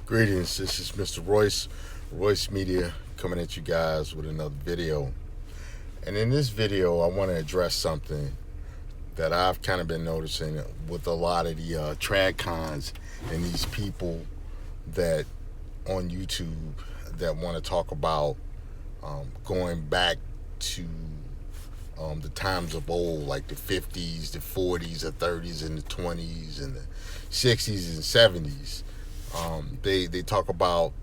Greetings, this is Mr. Royce Media, coming at you guys with another video. And in this video, I want to address something that I've kind of been noticing with a lot of the trad cons and these people that on YouTube that want to talk about going back to the times of old, like the 50s, the 40s, the 30s, and the 20s, and the 60s and 70s. They talk about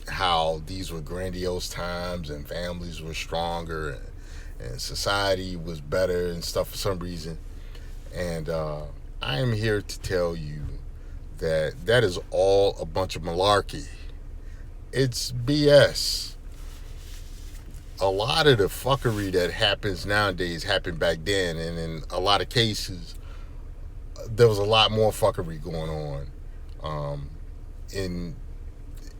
how these were grandiose times and families were stronger and society was better and stuff for some reason. And I am here to tell you that that is all a bunch of malarkey. It's BS. A lot of the fuckery that happens nowadays happened back then, and in a lot of cases, there was a lot more fuckery going on in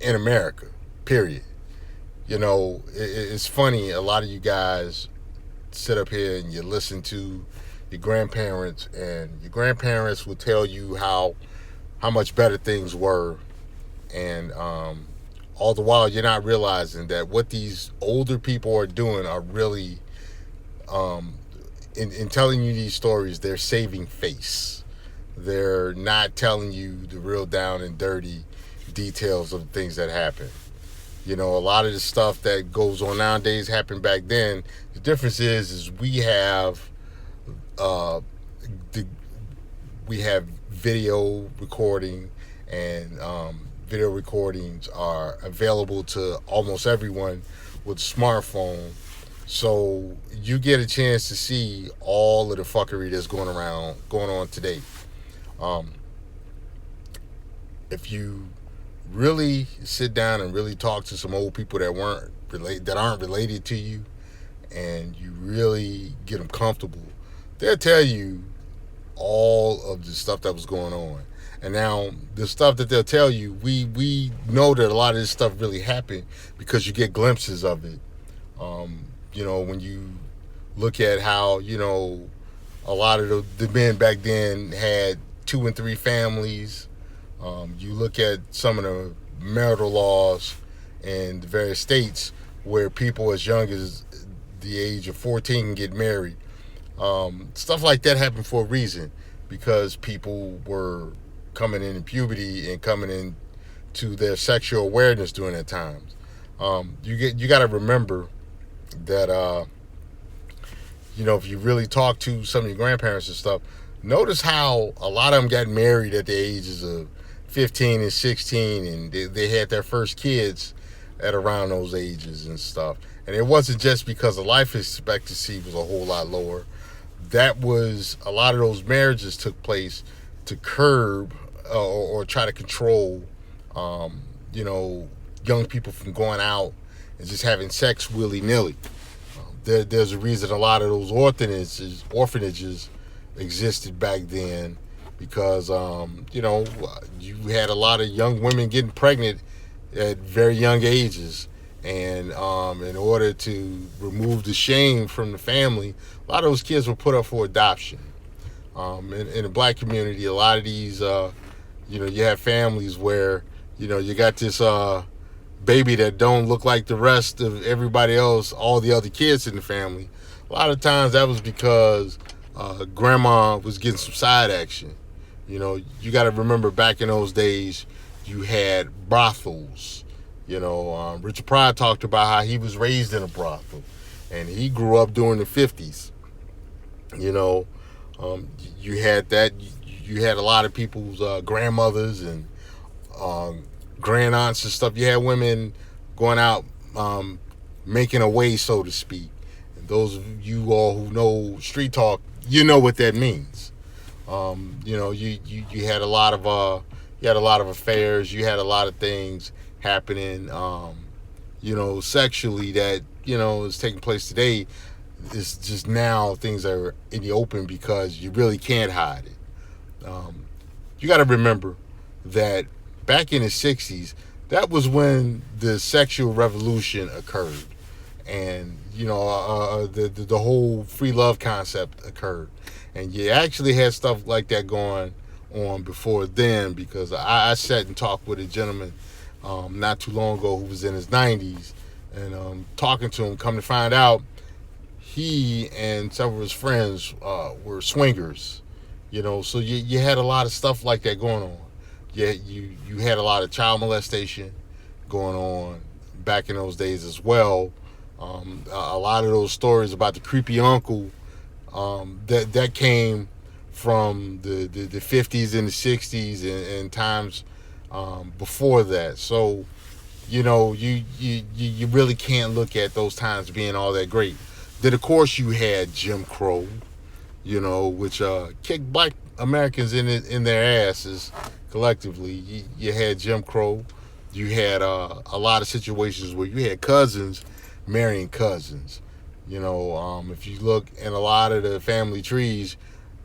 America. Period. You know, it's funny. A lot of you guys sit up here and you listen to your grandparents, and your grandparents will tell you how much better things were, and all the while you're not realizing that what these older people are doing are really in telling you these stories, they're saving face. They're not telling you the real down and dirty details of things that happen. You know, a lot of the stuff that goes on nowadays happened back then. The difference is we have video recording, and video recordings are available to almost everyone with a smartphone. So you get a chance to see all of the fuckery that's going on today. If you really sit down and really talk to some old people that aren't related to you, and you really get them comfortable, they'll tell you all of the stuff that was going on. And now the stuff that they'll tell you, we know that a lot of this stuff really happened because you get glimpses of it. You know, when you look at how, you know, a lot of the men back then had 2 and 3 families. You look at some of the marital laws in the various states where people as young as the age of 14 can get married. Stuff like that happened for a reason, because people were coming in puberty and coming into their sexual awareness during that times. You got to remember that you know, if you really talk to some of your grandparents and stuff, notice how a lot of them got married at the ages of 15 and 16, and they had their first kids at around those ages and stuff. And it wasn't just because the life expectancy was a whole lot lower. That was, a lot of those marriages took place to curb or try to control, you know, young people from going out and just having sex willy-nilly. There's a reason a lot of those orphanages existed back then, because you know, you had a lot of young women getting pregnant at very young ages, and in order to remove the shame from the family, a lot of those kids were put up for adoption. In the black community, a lot of these you know, you have families where, you know, you got this baby that don't look like the rest of everybody else, all the other kids in the family. A lot of times that was because grandma was getting some side action. You know, you got to remember, back in those days, you had brothels. You know, Richard Pryor talked about how he was raised in a brothel, and he grew up during the 50s. You know, you had that. You had a lot of people's grandmothers and grand aunts and stuff. You had women going out making a way, so to speak. And those of you all who know street talk, you know what that means. You know, you had a lot of affairs. You had a lot of things happening, you know, sexually, that, you know, is taking place today. It's just now things are in the open because you really can't hide it. You got to remember that back in the 60s, that was when the sexual revolution occurred, and, you know, the whole free love concept occurred, and you actually had stuff like that going on before then, because I sat and talked with a gentleman not too long ago who was in his 90s, and talking to him, come to find out, he and several of his friends were swingers. So you had a lot of stuff like that going on. You had a lot of child molestation going on back in those days as well. A lot of those stories about the creepy uncle that came from the 50s and the 60s and times before that. So you really can't look at those times being all that great. Then of course you had Jim Crow, which kicked black Americans in their asses collectively. You had Jim Crow. You had a lot of situations where you had cousins marrying cousins. If you look in a lot of the family trees,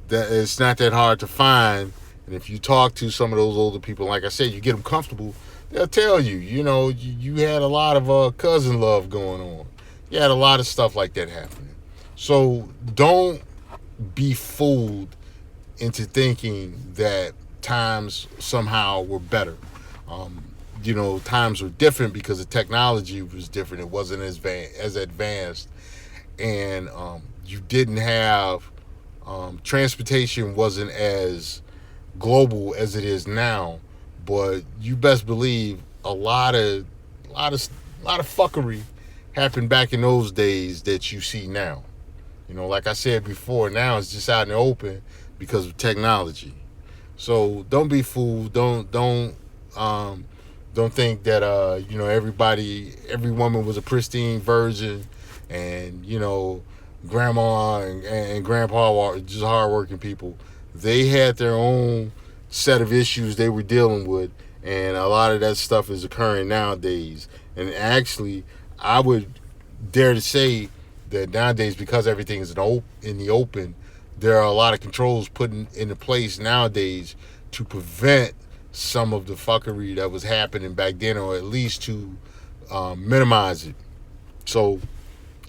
that it's not that hard to find. And if you talk to some of those older people, like I said, you get them comfortable, they'll tell you, you had a lot of cousin love going on. You had a lot of stuff like that happening. So don't be fooled into thinking that times somehow were better. Times were different because the technology was different. It wasn't as advanced, and you didn't have transportation wasn't as global as it is now. But you best believe a lot of fuckery happened back in those days that you see now. Like I said before, now it's just out in the open because of technology. So don't be fooled. Don't think that every woman was a pristine virgin, and grandma and grandpa were just hardworking people. They had their own set of issues they were dealing with, and a lot of that stuff is occurring nowadays. And actually, I would dare to say that nowadays, because everything is in the open, there are a lot of controls put into place nowadays to prevent some of the fuckery that was happening back then, or at least to minimize it. So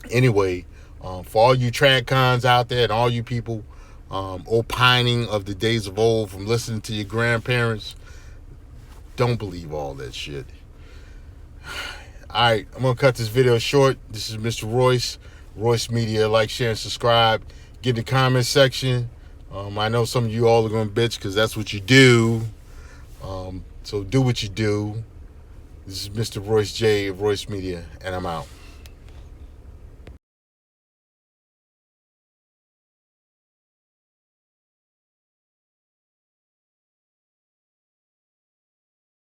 anyway, for all you trad cons out there and all you people opining of the days of old from listening to your grandparents, don't believe all that shit. Alright, I'm going to cut this video short. This is Mr. Royce Media. Like, share, and subscribe. Get in the comment section. I know some of you all are going to bitch because that's what you do. So do what you do. This is Mr. Royce J of Royce Media, and I'm out.